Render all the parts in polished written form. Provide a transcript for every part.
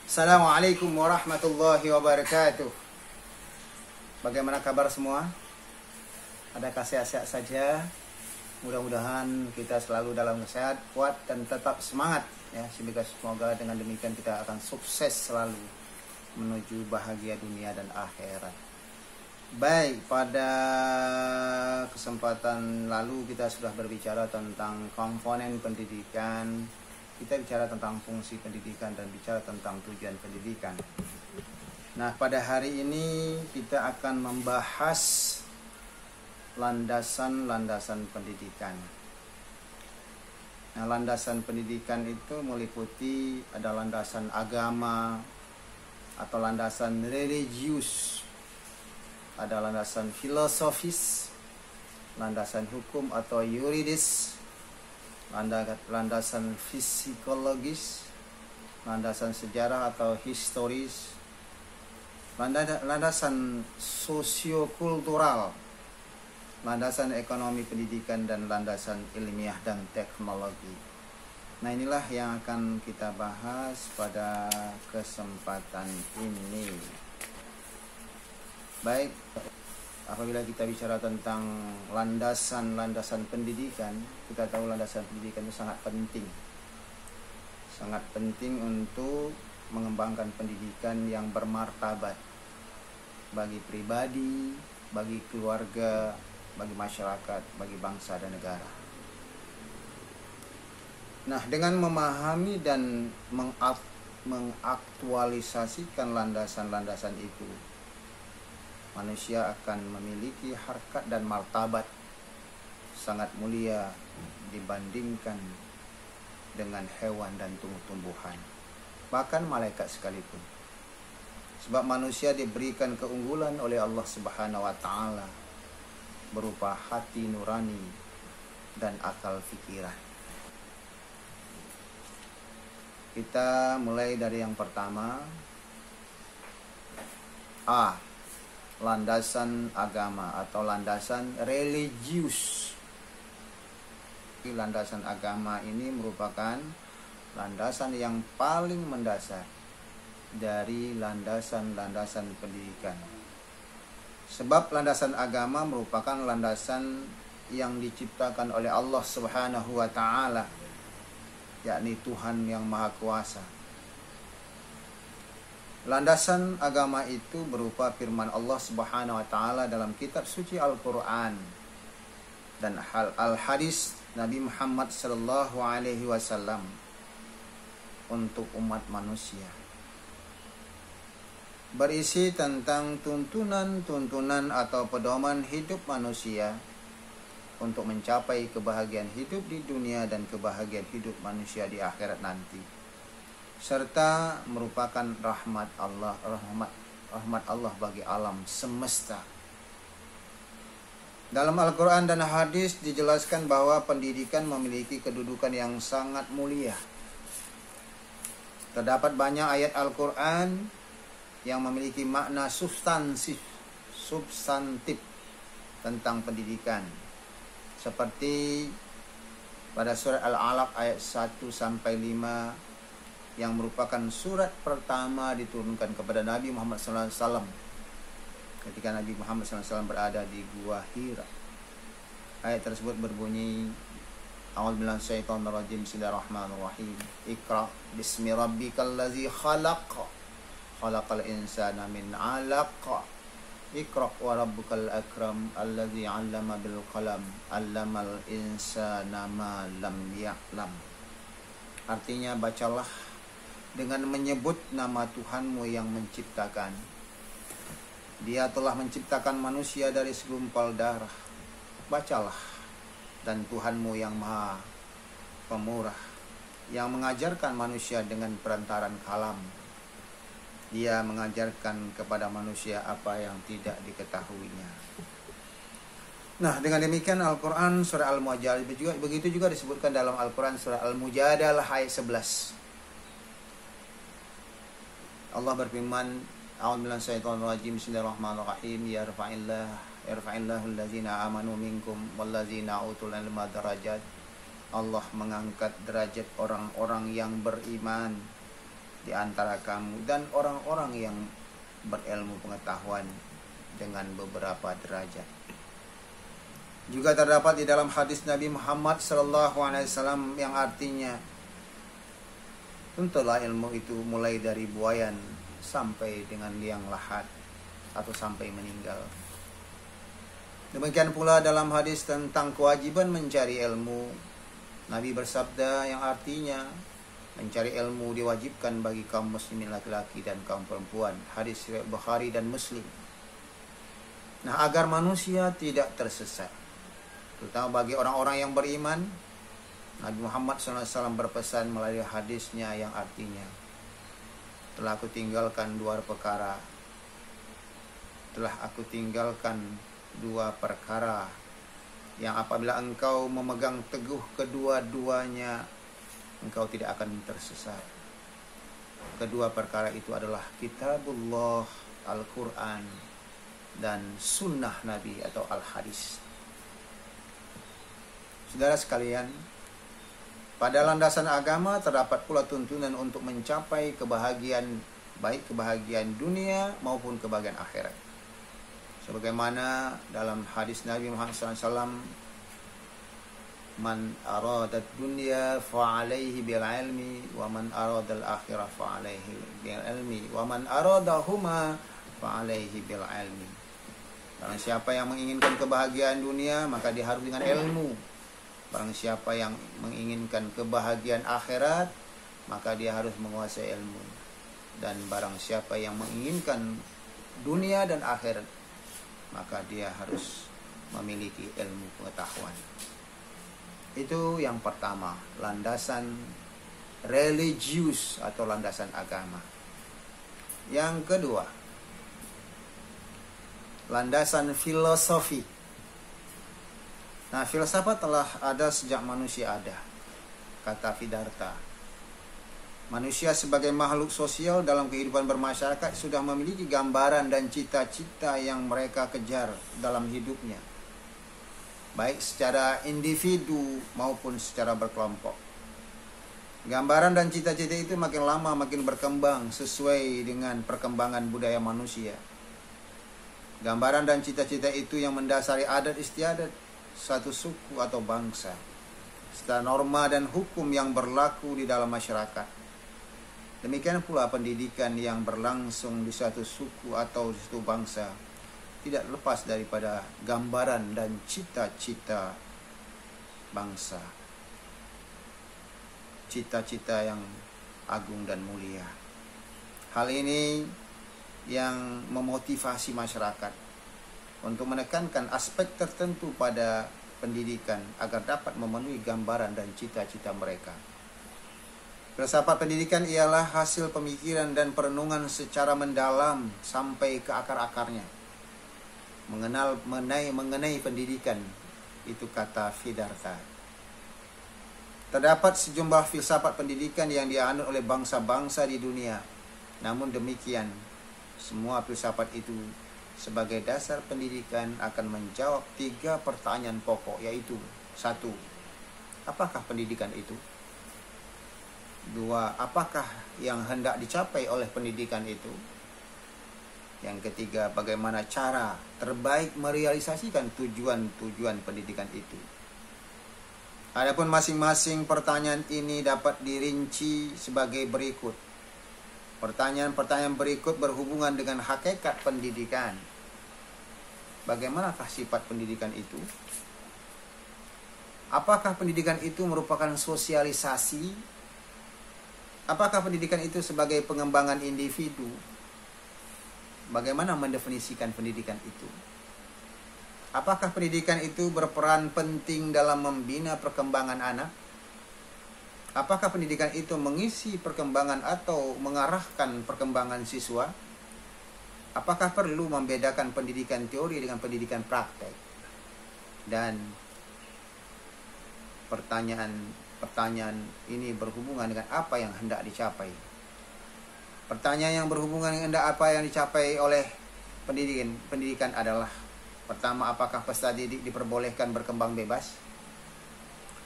Assalamualaikum warahmatullahi wabarakatuh. Bagaimana kabar semua? Adakah sehat-sehat saja? Mudah-mudahan kita selalu dalam sehat, kuat, dan tetap semangat ya. Semoga dengan demikian kita akan sukses selalu menuju bahagia dunia dan akhirat. Baik, pada kesempatan lalu kita sudah berbicara tentang komponen pendidikan. Kita bicara tentang fungsi pendidikan dan bicara tentang tujuan pendidikan. Nah, pada hari ini kita akan membahas landasan-landasan pendidikan. Nah, landasan pendidikan itu meliputi ada landasan agama atau landasan religius, ada landasan filosofis, landasan hukum atau yuridis, landasan psikologis, landasan sejarah atau historis, landasan sosiokultural, landasan ekonomi pendidikan, dan landasan ilmiah dan teknologi. Nah, inilah yang akan kita bahas pada kesempatan ini. Baik, apabila kita bicara tentang landasan pendidikan, kita tahu landasan pendidikan itu sangat penting. Sangat penting untuk mengembangkan pendidikan yang bermartabat bagi pribadi, bagi keluarga, bagi masyarakat, bagi bangsa dan negara. Nah, dengan memahami dan mengaktualisasikan landasan-landasan itu, manusia akan memiliki harkat dan martabat sangat mulia dibandingkan dengan hewan dan tumbuh-tumbuhan, bahkan malaikat sekalipun. Sebab manusia diberikan keunggulan oleh Allah Subhanahu wa taala berupa hati nurani dan akal fikiran. Kita mulai dari yang pertama. A. Landasan agama atau landasan religius. Landasan agama ini merupakan landasan yang paling mendasar dari landasan-landasan pendidikan. Sebab landasan agama merupakan landasan yang diciptakan oleh Allah Subhanahu wa taala, yakni Tuhan yang Maha Kuasa. Landasan agama itu berupa firman Allah Subhanahu wa taala dalam kitab suci Al-Qur'an dan al-hadis Nabi Muhammad sallallahu alaihi wasallam untuk umat manusia. Berisi tentang tuntunan atau pedoman hidup manusia untuk mencapai kebahagiaan hidup di dunia dan kebahagiaan hidup manusia di akhirat nanti, serta merupakan rahmat Allah bagi alam semesta. Dalam Al-Quran dan hadis dijelaskan bahwa pendidikan memiliki kedudukan yang sangat mulia. Terdapat banyak ayat Al-Quran yang memiliki makna substantif tentang pendidikan, seperti pada surat Al-Alaq ayat 1-5 yang merupakan surat pertama diturunkan kepada Nabi Muhammad SAW ketika Nabi Muhammad SAW berada di Gua Hira. Ayat tersebut berbunyi, A'udzubillahi minasyaitonirrajim, Bismillahirrahmanirrahim. Iqra bismi rabbikal ladzi khalaq, khalaqal insana min 'alaq. Iqra wa rabbukal akram alladzi 'allama bil qalam, 'allamal insana ma lam ya'lam. Artinya, bacalah dengan menyebut nama Tuhanmu yang menciptakan. Dia telah menciptakan manusia dari segumpal darah. Bacalah. Dan Tuhanmu yang Maha Pemurah, yang mengajarkan manusia dengan perantaran kalam. Dia mengajarkan kepada manusia apa yang tidak diketahuinya. Nah, dengan demikian Al-Quran surah Al-Mujadalah begitu juga disebutkan dalam Al-Quran surah Al-Mujadalah ayat 11. Allah berfirman, A'udzubillahi minasyaitonir rajim, Bismillahirrahmanirrahim. Yarfa'illahu allazina amanu minkum wallazina utul ilma darajat. Allah mengangkat derajat orang-orang yang beriman di antara kamu dan orang-orang yang berilmu pengetahuan dengan beberapa derajat. Juga terdapat di dalam hadis Nabi Muhammad SAW yang artinya, tentulah ilmu itu mulai dari buayan sampai dengan liang lahat atau sampai meninggal. Demikian pula dalam hadis tentang kewajiban mencari ilmu, Nabi bersabda yang artinya mencari ilmu diwajibkan bagi kaum muslimin laki-laki dan kaum perempuan. Hadis riwayat Bukhari dan Muslim. Nah, agar manusia tidak tersesat, terutama bagi orang-orang yang beriman, Nabi Muhammad SAW berpesan melalui hadisnya yang artinya, telah aku tinggalkan dua perkara yang apabila engkau memegang teguh kedua-duanya, engkau tidak akan tersesat. Kedua perkara itu adalah kitabullah, Al-Quran, dan sunnah Nabi atau al-hadis. Saudara sekalian, pada landasan agama terdapat pula tuntunan untuk mencapai kebahagiaan, baik kebahagiaan dunia maupun kebahagiaan akhirat. Sebagaimana dalam hadis Nabi Muhammad SAW, man aradat dunya fa'alaihi bil ilmi wa man aradal akhirah fa'alaihi bil ilmi wa man aradahuma fa'alaihi bil ilmi. Barang siapa yang menginginkan kebahagiaan dunia, maka dia harus dengan ilmu. Barang siapa yang menginginkan kebahagiaan akhirat, maka dia harus menguasai ilmu. Dan barang siapa yang menginginkan dunia dan akhirat, maka dia harus memiliki ilmu pengetahuan. Itu yang pertama, landasan religius atau landasan agama. Yang kedua, landasan filosofi. Nah, filsafat telah ada sejak manusia ada, kata Siddhartha. Manusia sebagai makhluk sosial dalam kehidupan bermasyarakat sudah memiliki gambaran dan cita-cita yang mereka kejar dalam hidupnya, baik secara individu maupun secara berkelompok. Gambaran dan cita-cita itu makin lama makin berkembang sesuai dengan perkembangan budaya manusia. Gambaran dan cita-cita itu yang mendasari adat istiadat satu suku atau bangsa, serta norma dan hukum yang berlaku di dalam masyarakat. Demikian pula pendidikan yang berlangsung di suatu suku atau di suatu bangsa tidak lepas daripada gambaran dan cita-cita bangsa, cita-cita yang agung dan mulia. Hal ini yang memotivasi masyarakat untuk menekankan aspek tertentu pada pendidikan agar dapat memenuhi gambaran dan cita-cita mereka. Filsafat pendidikan ialah hasil pemikiran dan perenungan secara mendalam sampai ke akar-akarnya, mengenai pendidikan. Itu kata Siddhartha. Terdapat sejumlah filsafat pendidikan yang dianut oleh bangsa-bangsa di dunia. Namun demikian, semua filsafat itu sebagai dasar pendidikan akan menjawab 3 pertanyaan pokok, yaitu 1. Apakah pendidikan itu? 2. Apakah yang hendak dicapai oleh pendidikan itu? Yang ketiga, bagaimana cara terbaik merealisasikan tujuan-tujuan pendidikan itu? Adapun masing-masing pertanyaan ini dapat dirinci sebagai berikut. Pertanyaan-pertanyaan berikut berhubungan dengan hakikat pendidikan. Bagaimanakah sifat pendidikan itu? Apakah pendidikan itu merupakan sosialisasi? Apakah pendidikan itu sebagai pengembangan individu? Bagaimana mendefinisikan pendidikan itu? Apakah pendidikan itu berperan penting dalam membina perkembangan anak? Apakah pendidikan itu mengisi perkembangan atau mengarahkan perkembangan siswa? Apakah perlu membedakan pendidikan teori dengan pendidikan praktek? Dan pertanyaan ini berhubungan dengan apa yang hendak dicapai. Pertanyaan yang berhubungan dengan apa yang dicapai oleh pendidikan adalah: pertama, apakah peserta didik diperbolehkan berkembang bebas?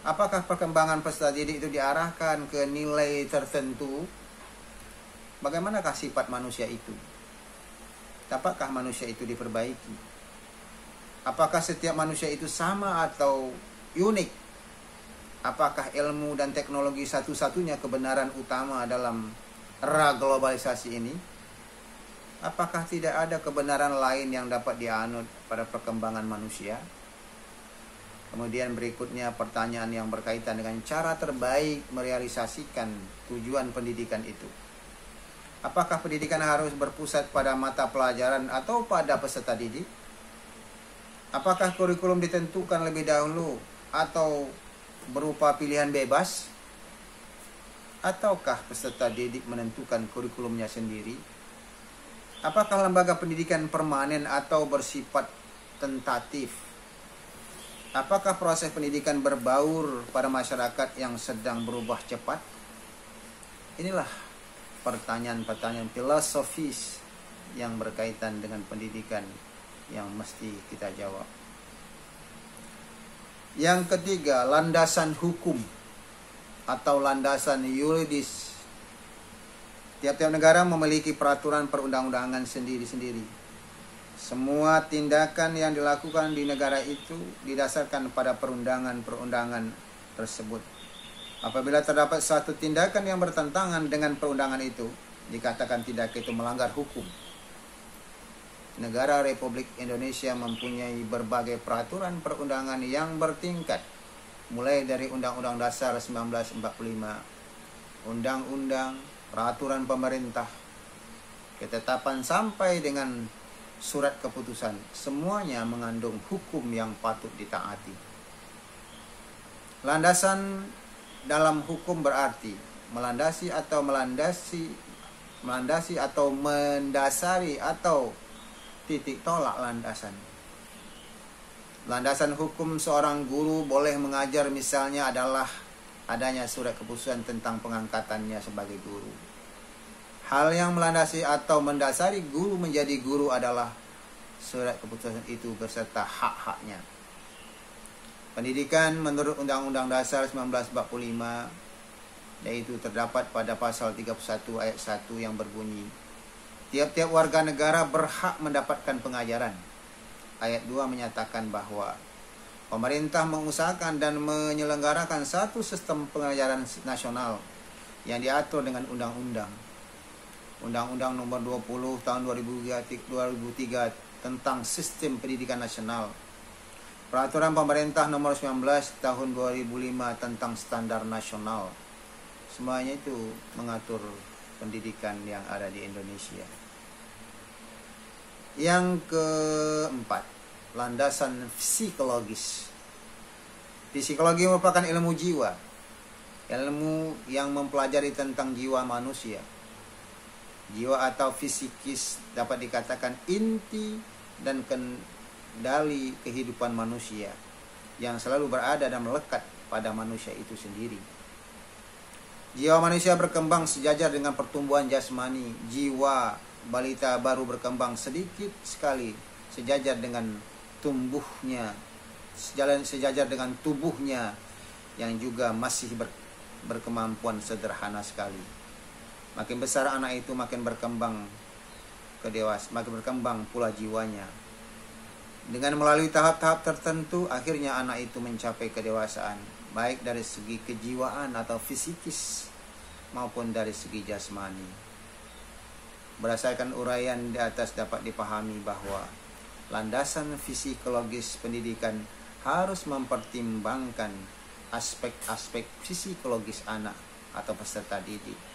Apakah perkembangan peserta didik itu diarahkan ke nilai tertentu bagaimanakah sifat manusia itu? Dapatkah manusia itu diperbaiki? Apakah setiap manusia itu sama atau unik? Apakah ilmu dan teknologi satu-satunya kebenaran utama dalam era globalisasi ini? Apakah tidak ada kebenaran lain yang dapat dianut pada perkembangan manusia? Kemudian berikutnya pertanyaan yang berkaitan dengan cara terbaik merealisasikan tujuan pendidikan itu. Apakah pendidikan harus berpusat pada mata pelajaran atau pada peserta didik? Apakah kurikulum ditentukan lebih dahulu atau berupa pilihan bebas? Ataukah peserta didik menentukan kurikulumnya sendiri? Apakah lembaga pendidikan permanen atau bersifat tentatif? Apakah proses pendidikan berbaur pada masyarakat yang sedang berubah cepat? Inilah pertanyaan-pertanyaan filosofis yang berkaitan dengan pendidikan yang mesti kita jawab. Yang ketiga, landasan hukum atau landasan yuridis. Tiap-tiap negara memiliki peraturan perundang-undangan sendiri-sendiri. Semua tindakan yang dilakukan di negara itu didasarkan pada perundangan-perundangan tersebut. Apabila terdapat satu tindakan yang bertentangan dengan perundangan itu, dikatakan tindakan itu melanggar hukum. Negara Republik Indonesia mempunyai berbagai peraturan perundangan yang bertingkat, mulai dari Undang-Undang Dasar 1945, Undang-Undang, peraturan pemerintah, ketetapan sampai dengan surat keputusan. Semuanya mengandung hukum yang patut ditaati. Landasan dalam hukum berarti melandasi atau mendasari atau titik tolak landasan. Landasan hukum seorang guru boleh mengajar misalnya adalah adanya surat keputusan tentang pengangkatannya sebagai guru. Hal yang melandasi atau mendasari guru menjadi guru adalah surat keputusan itu beserta hak-haknya. Pendidikan menurut Undang-Undang Dasar 1945, yaitu terdapat pada pasal 31 ayat 1 yang berbunyi, tiap-tiap warga negara berhak mendapatkan pengajaran. Ayat 2 menyatakan bahwa pemerintah mengusahakan dan menyelenggarakan satu sistem pengajaran nasional yang diatur dengan undang-undang. Undang-Undang nomor 20 tahun 2003 tentang sistem pendidikan nasional. Peraturan pemerintah nomor 19 tahun 2005 tentang standar nasional. Semuanya itu mengatur pendidikan yang ada di Indonesia. Yang keempat, landasan psikologis. Psikologi merupakan ilmu jiwa, ilmu yang mempelajari tentang jiwa manusia. Jiwa atau fisikis dapat dikatakan inti dan kendali kehidupan manusia yang selalu berada dan melekat pada manusia itu sendiri. Jiwa manusia berkembang sejajar dengan pertumbuhan jasmani. Jiwa balita baru berkembang sedikit sekali sejajar dengan sejajar dengan tubuhnya yang juga masih berkemampuan sederhana sekali. Makin besar anak itu makin berkembang makin berkembang pula jiwanya. Dengan melalui tahap-tahap tertentu, akhirnya anak itu mencapai kedewasaan, baik dari segi kejiwaan atau fisikis maupun dari segi jasmani. Berdasarkan uraian di atas dapat dipahami bahwa landasan psikologis pendidikan harus mempertimbangkan aspek-aspek psikologis anak atau peserta didik.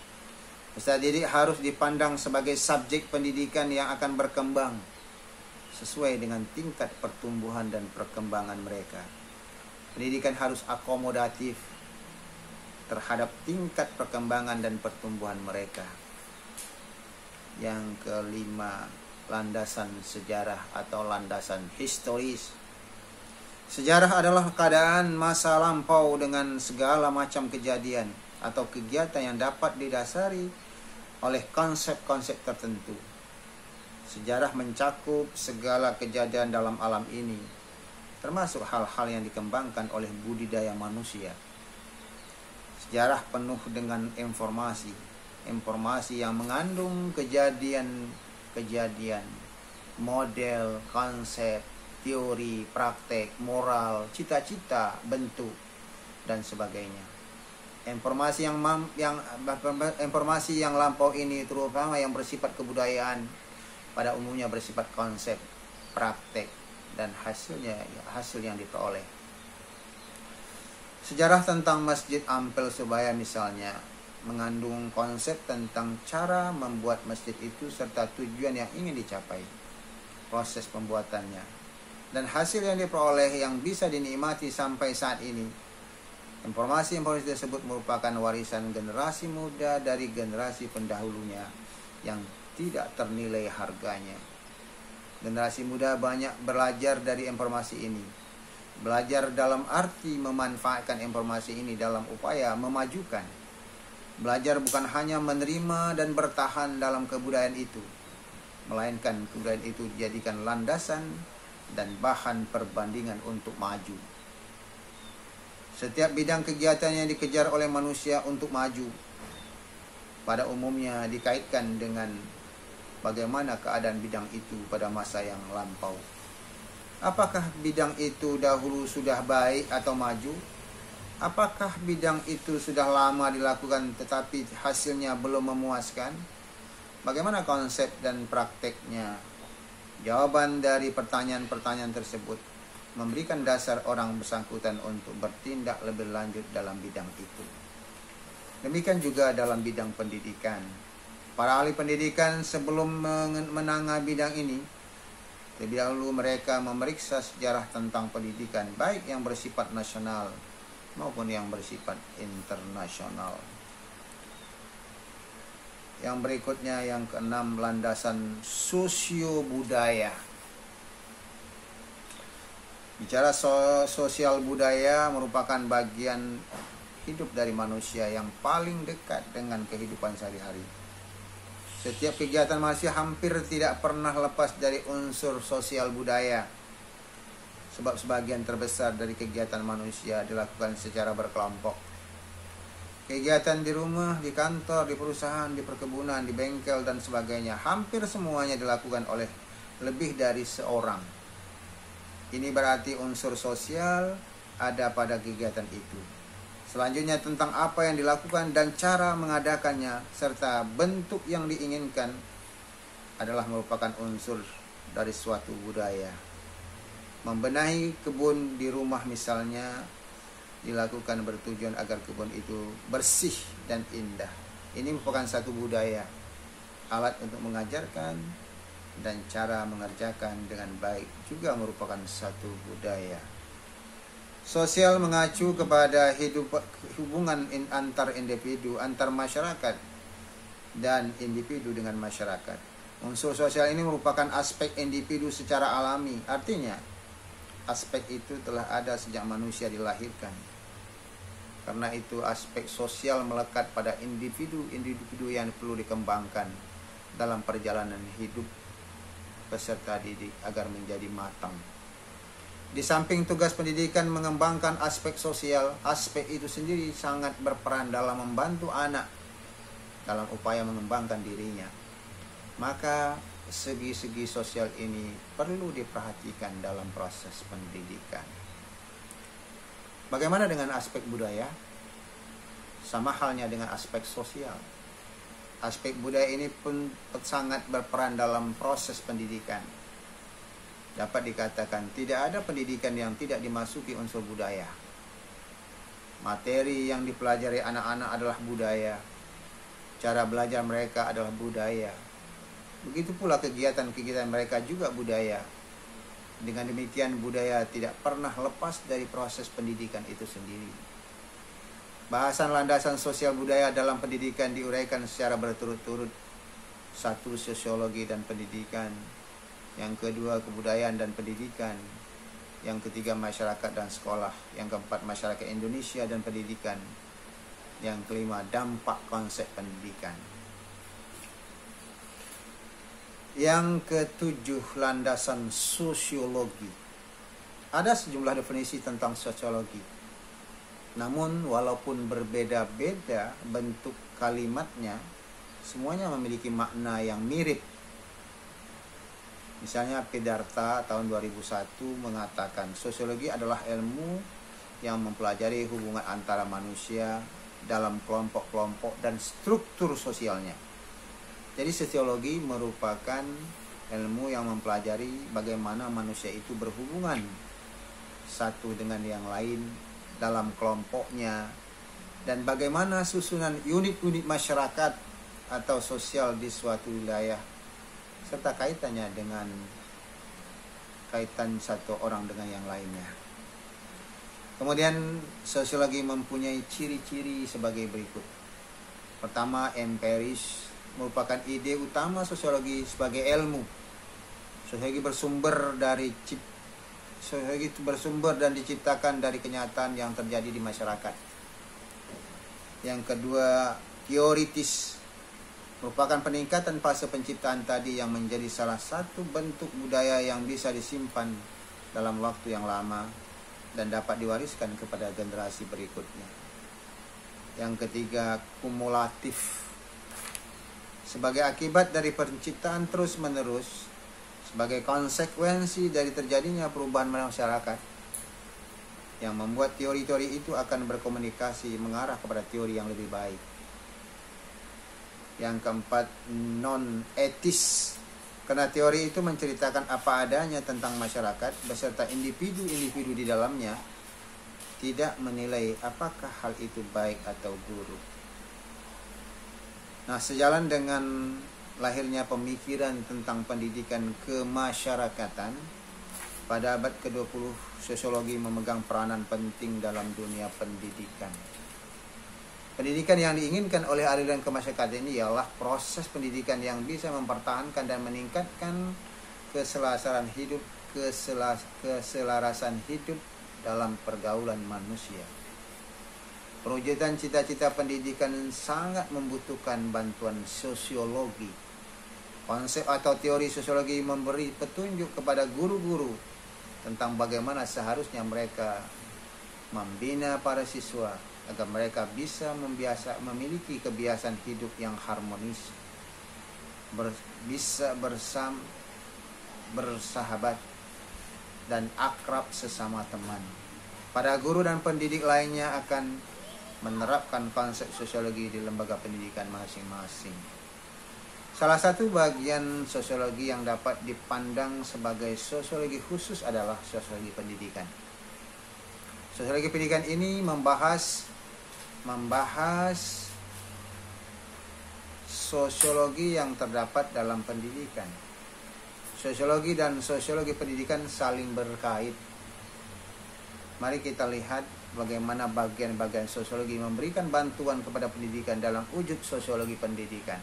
Peserta didik harus dipandang sebagai subjek pendidikan yang akan berkembang sesuai dengan tingkat pertumbuhan dan perkembangan mereka. Pendidikan harus akomodatif terhadap tingkat perkembangan dan pertumbuhan mereka. Yang kelima, landasan sejarah atau landasan historis. Sejarah adalah keadaan masa lampau dengan segala macam kejadian atau kegiatan yang dapat didasari oleh konsep-konsep tertentu. Sejarah mencakup segala kejadian dalam alam ini, termasuk hal-hal yang dikembangkan oleh budidaya manusia. Sejarah penuh dengan informasi informasi yang mengandung kejadian-kejadian, model, konsep, teori, praktek, moral, cita-cita, bentuk, dan sebagainya. Informasi yang lampau ini, terutama yang bersifat kebudayaan, pada umumnya bersifat konsep, praktek, dan hasil yang diperoleh. Sejarah tentang Masjid Ampel Surabaya misalnya mengandung konsep tentang cara membuat masjid itu serta tujuan yang ingin dicapai, proses pembuatannya, dan hasil yang diperoleh yang bisa dinikmati sampai saat ini. Informasi-informasi tersebut merupakan warisan generasi muda dari generasi pendahulunya yang tidak ternilai harganya. Generasi muda banyak belajar dari informasi ini. Belajar dalam arti memanfaatkan informasi ini dalam upaya memajukan. Belajar bukan hanya menerima dan bertahan dalam kebudayaan itu, melainkan kebudayaan itu dijadikan landasan dan bahan perbandingan untuk maju. Setiap bidang kegiatan yang dikejar oleh manusia untuk maju pada umumnya dikaitkan dengan bagaimana keadaan bidang itu pada masa yang lampau. Apakah bidang itu dahulu sudah baik atau maju? Apakah bidang itu sudah lama dilakukan tetapi hasilnya belum memuaskan? Bagaimana konsep dan prakteknya? Jawaban dari pertanyaan-pertanyaan tersebut memberikan dasar orang bersangkutan untuk bertindak lebih lanjut dalam bidang itu. Demikian juga dalam bidang pendidikan. Para ahli pendidikan sebelum menangani bidang ini, lebih dahulu mereka memeriksa sejarah tentang pendidikan, baik yang bersifat nasional maupun yang bersifat internasional. Yang berikutnya, yang keenam, landasan sosio-budaya. Bicara sosial budaya merupakan bagian hidup dari manusia yang paling dekat dengan kehidupan sehari-hari. Setiap kegiatan manusia hampir tidak pernah lepas dari unsur sosial budaya. Sebab sebagian terbesar dari kegiatan manusia dilakukan secara berkelompok. Kegiatan di rumah, di kantor, di perusahaan, di perkebunan, di bengkel, dan sebagainya, hampir semuanya dilakukan oleh lebih dari seorang. Ini berarti unsur sosial ada pada kegiatan itu. Selanjutnya tentang apa yang dilakukan dan cara mengadakannya, serta bentuk yang diinginkan adalah merupakan unsur dari suatu budaya. Membenahi kebun di rumah misalnya dilakukan bertujuan agar kebun itu bersih dan indah. Ini merupakan satu budaya, alat untuk mengajarkan dan cara mengerjakan dengan baik juga merupakan satu budaya. Sosial mengacu kepada hubungan antar individu, antar masyarakat, dan individu dengan masyarakat. Unsur sosial ini merupakan aspek individu secara alami. Artinya, aspek itu telah ada sejak manusia dilahirkan. Karena itu aspek sosial melekat pada individu-individu yang perlu dikembangkan dalam perjalanan hidup peserta didik agar menjadi matang. Di samping tugas pendidikan mengembangkan aspek sosial, aspek itu sendiri sangat berperan dalam membantu anak dalam upaya mengembangkan dirinya. Maka segi-segi sosial ini perlu diperhatikan dalam proses pendidikan. Bagaimana dengan aspek budaya? Sama halnya dengan aspek sosial. Aspek budaya ini pun sangat berperan dalam proses pendidikan. Dapat dikatakan tidak ada pendidikan yang tidak dimasuki unsur budaya. Materi yang dipelajari anak-anak adalah budaya. Cara belajar mereka adalah budaya. Begitu pula kegiatan-kegiatan mereka juga budaya. Dengan demikian budaya tidak pernah lepas dari proses pendidikan itu sendiri. Bahasan landasan sosial budaya dalam pendidikan diuraikan secara berturut-turut. Satu, sosiologi dan pendidikan. Yang kedua, kebudayaan dan pendidikan. Yang ketiga, masyarakat dan sekolah. Yang keempat, masyarakat Indonesia dan pendidikan. Yang kelima, dampak konsep pendidikan. Yang ketujuh, landasan sosiologi. Ada sejumlah definisi tentang sosiologi. Namun walaupun berbeda-beda bentuk kalimatnya, semuanya memiliki makna yang mirip. Misalnya Pedarta tahun 2001 mengatakan sosiologi adalah ilmu yang mempelajari hubungan antara manusia dalam kelompok-kelompok dan struktur sosialnya. Jadi sosiologi merupakan ilmu yang mempelajari bagaimana manusia itu berhubungan satu dengan yang lain dalam kelompoknya, dan bagaimana susunan unit-unit masyarakat atau sosial di suatu wilayah, serta kaitannya dengan kaitan satu orang dengan yang lainnya. Kemudian sosiologi mempunyai ciri-ciri sebagai berikut. Pertama, empiris merupakan ide utama sosiologi sebagai ilmu. Sosiologi bersumber dan diciptakan dari kenyataan yang terjadi di masyarakat. Yang kedua, teoritis merupakan peningkatan fase penciptaan tadi yang menjadi salah satu bentuk budaya yang bisa disimpan dalam waktu yang lama dan dapat diwariskan kepada generasi berikutnya. Yang ketiga, kumulatif sebagai akibat dari penciptaan terus-menerus, sebagai konsekuensi dari terjadinya perubahan masyarakat, yang membuat teori-teori itu akan berkomunikasi mengarah kepada teori yang lebih baik. Yang keempat, non-etis, karena teori itu menceritakan apa adanya tentang masyarakat beserta individu-individu di dalamnya, tidak menilai apakah hal itu baik atau buruk. Nah, sejalan dengan lahirnya pemikiran tentang pendidikan kemasyarakatan, pada abad ke-20 sosiologi memegang peranan penting dalam dunia pendidikan. Pendidikan yang diinginkan oleh aliran kemasyarakatan ini ialah proses pendidikan yang bisa mempertahankan dan meningkatkan keselarasan hidup dalam pergaulan manusia. Perwujudan cita-cita pendidikan sangat membutuhkan bantuan sosiologi. Konsep atau teori sosiologi memberi petunjuk kepada guru-guru tentang bagaimana seharusnya mereka membina para siswa agar mereka bisa memiliki kebiasaan hidup yang harmonis, bisa bersahabat dan akrab sesama teman. Para guru dan pendidik lainnya akan menerapkan konsep sosiologi di lembaga pendidikan masing-masing. Salah satu bagian sosiologi yang dapat dipandang sebagai sosiologi khusus adalah sosiologi pendidikan. Sosiologi pendidikan ini membahas sosiologi yang terdapat dalam pendidikan. Sosiologi dan sosiologi pendidikan saling berkait. Mari kita lihat bagaimana bagian-bagian sosiologi memberikan bantuan kepada pendidikan dalam wujud sosiologi pendidikan.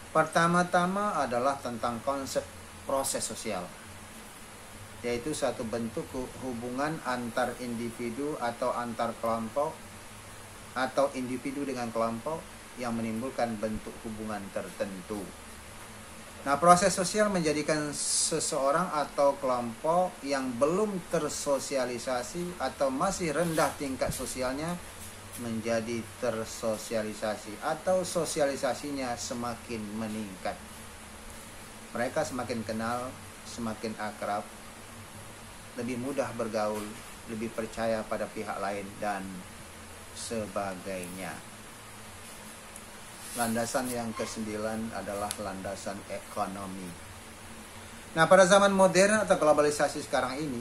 Pertama-tama adalah tentang konsep proses sosial, yaitu satu bentuk hubungan antar individu atau antar kelompok atau individu dengan kelompok yang menimbulkan bentuk hubungan tertentu. Nah, proses sosial menjadikan seseorang atau kelompok yang belum tersosialisasi atau masih rendah tingkat sosialnya menjadi tersosialisasi atau sosialisasinya semakin meningkat. Mereka semakin kenal, semakin akrab, lebih mudah bergaul, lebih percaya pada pihak lain, dan sebagainya. Landasan yang ke-9 adalah landasan ekonomi. Nah, pada zaman modern atau globalisasi sekarang ini,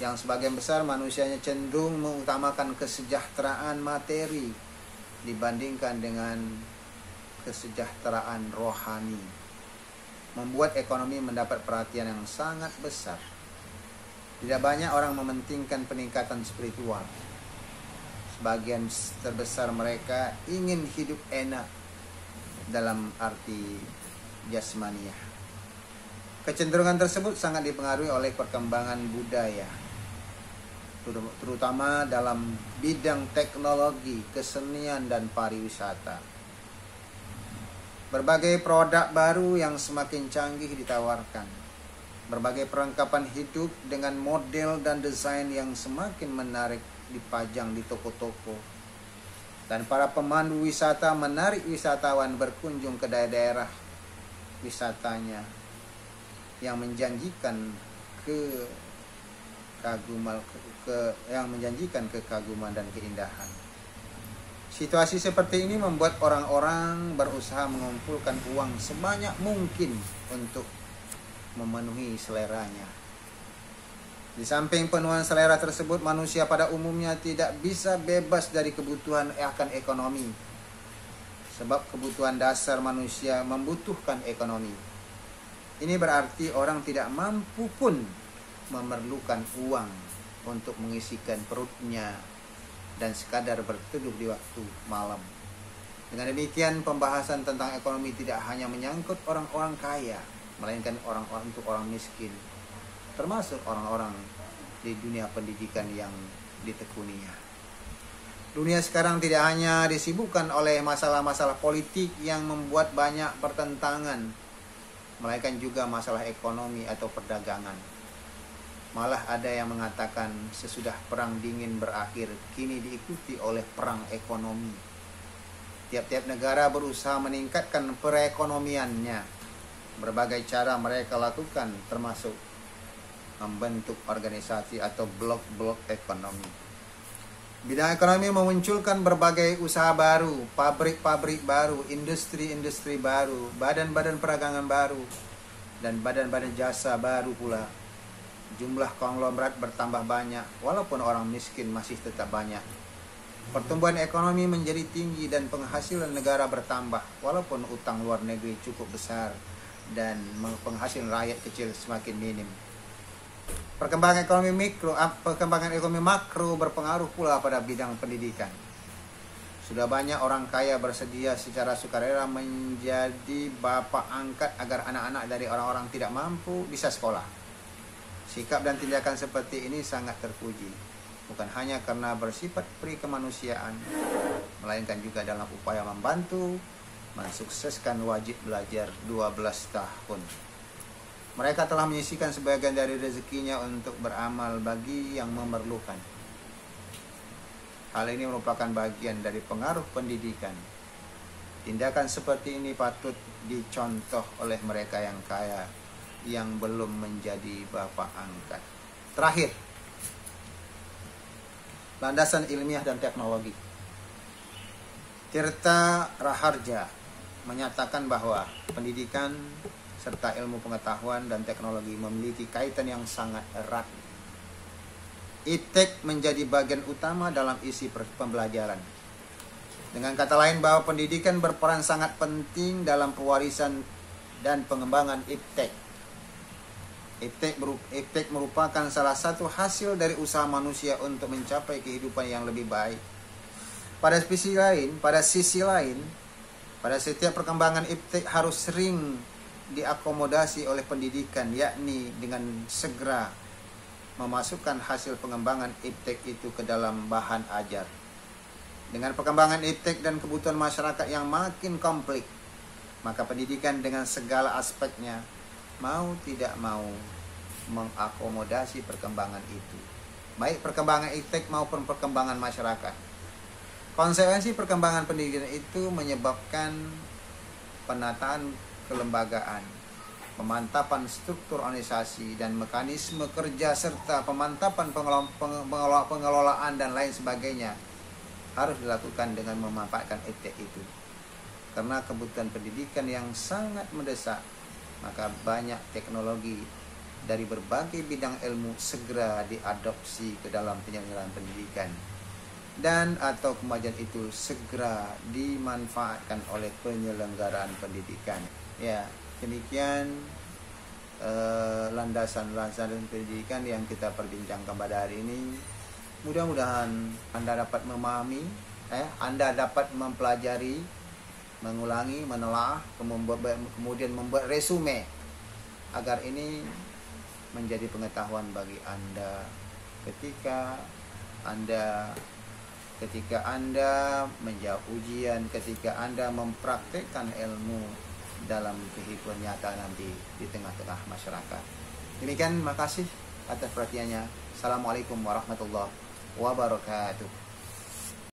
yang sebagian besar manusianya cenderung mengutamakan kesejahteraan materi dibandingkan dengan kesejahteraan rohani, membuat ekonomi mendapat perhatian yang sangat besar. Tidak banyak orang mementingkan peningkatan spiritual. Sebagian terbesar mereka ingin hidup enak dalam arti jasmaniah. Kecenderungan tersebut sangat dipengaruhi oleh perkembangan budaya, terutama dalam bidang teknologi, kesenian, dan pariwisata. Berbagai produk baru yang semakin canggih ditawarkan. Berbagai perlengkapan hidup dengan model dan desain yang semakin menarik dipajang di toko-toko. Dan para pemandu wisata menarik wisatawan berkunjung ke daerah wisatanya yang menjanjikan kekaguman dan keindahan. Situasi seperti ini membuat orang-orang berusaha mengumpulkan uang sebanyak mungkin untuk memenuhi seleranya. Di samping penuhan selera tersebut, manusia pada umumnya tidak bisa bebas dari kebutuhan akan ekonomi. Sebab kebutuhan dasar manusia membutuhkan ekonomi. Ini berarti orang tidak mampu pun memerlukan uang untuk mengisikan perutnya dan sekadar berteduh di waktu malam. Dengan demikian, pembahasan tentang ekonomi tidak hanya menyangkut orang-orang kaya, melainkan orang-orang untuk orang miskin, termasuk orang-orang di dunia pendidikan yang ditekuninya. Dunia sekarang tidak hanya disibukkan oleh masalah-masalah politik yang membuat banyak pertentangan, melainkan juga masalah ekonomi atau perdagangan. Malah ada yang mengatakan sesudah perang dingin berakhir, kini diikuti oleh perang ekonomi. Tiap-tiap negara berusaha meningkatkan perekonomiannya. Berbagai cara mereka lakukan, termasuk membentuk organisasi atau blok-blok ekonomi. Bidang ekonomi memunculkan berbagai usaha baru, pabrik-pabrik baru, industri-industri baru, badan-badan perdagangan baru, dan badan-badan jasa baru pula. Jumlah konglomerat bertambah banyak, walaupun orang miskin masih tetap banyak. Pertumbuhan ekonomi menjadi tinggi dan penghasilan negara bertambah, walaupun utang luar negeri cukup besar dan penghasilan rakyat kecil semakin minim. Perkembangan ekonomi makro berpengaruh pula pada bidang pendidikan. Sudah banyak orang kaya bersedia secara sukarela menjadi bapak angkat agar anak-anak dari orang-orang tidak mampu bisa sekolah. Sikap dan tindakan seperti ini sangat terpuji, bukan hanya karena bersifat peri kemanusiaan, melainkan juga dalam upaya membantu mensukseskan wajib belajar 12 tahun. Mereka telah menyisihkan sebagian dari rezekinya untuk beramal bagi yang memerlukan. Hal ini merupakan bagian dari pengaruh pendidikan. Tindakan seperti ini patut dicontoh oleh mereka yang kaya, yang belum menjadi bapak angkat. Terakhir, landasan ilmiah dan teknologi. Tirta Raharja menyatakan bahwa pendidikan serta ilmu pengetahuan dan teknologi memiliki kaitan yang sangat erat. Iptek menjadi bagian utama dalam isi pembelajaran. Dengan kata lain, bahwa pendidikan berperan sangat penting dalam pewarisan dan pengembangan iptek. Iptek merupakan salah satu hasil dari usaha manusia untuk mencapai kehidupan yang lebih baik. Pada sisi lain, pada setiap perkembangan iptek harus sering diakomodasi oleh pendidikan, yakni dengan segera memasukkan hasil pengembangan iptek itu ke dalam bahan ajar. Dengan perkembangan iptek dan kebutuhan masyarakat yang makin kompleks, maka pendidikan dengan segala aspeknya mau tidak mau mengakomodasi perkembangan itu, baik perkembangan iptek maupun perkembangan masyarakat. Konsekuensi perkembangan pendidikan itu menyebabkan penataan kelembagaan, pemantapan struktur organisasi dan mekanisme kerja, serta pemantapan pengelolaan dan lain sebagainya harus dilakukan dengan memanfaatkan iptek itu. Karena kebutuhan pendidikan yang sangat mendesak, maka banyak teknologi dari berbagai bidang ilmu segera diadopsi ke dalam penyelenggaraan pendidikan, dan atau kemajuan itu segera dimanfaatkan oleh penyelenggaraan pendidikan. Ya, demikian landasan-landasan pendidikan yang kita perbincangkan pada hari ini. Mudah-mudahan Anda dapat memahami, Anda dapat mempelajari, mengulangi, menelaah, kemudian membuat resume, agar ini menjadi pengetahuan bagi Anda ketika Anda menjawab ujian, ketika Anda mempraktikkan ilmu dalam kehidupan nyata nanti di tengah-tengah masyarakat. Demikian, makasih atas perhatiannya. Assalamualaikum warahmatullahi wabarakatuh.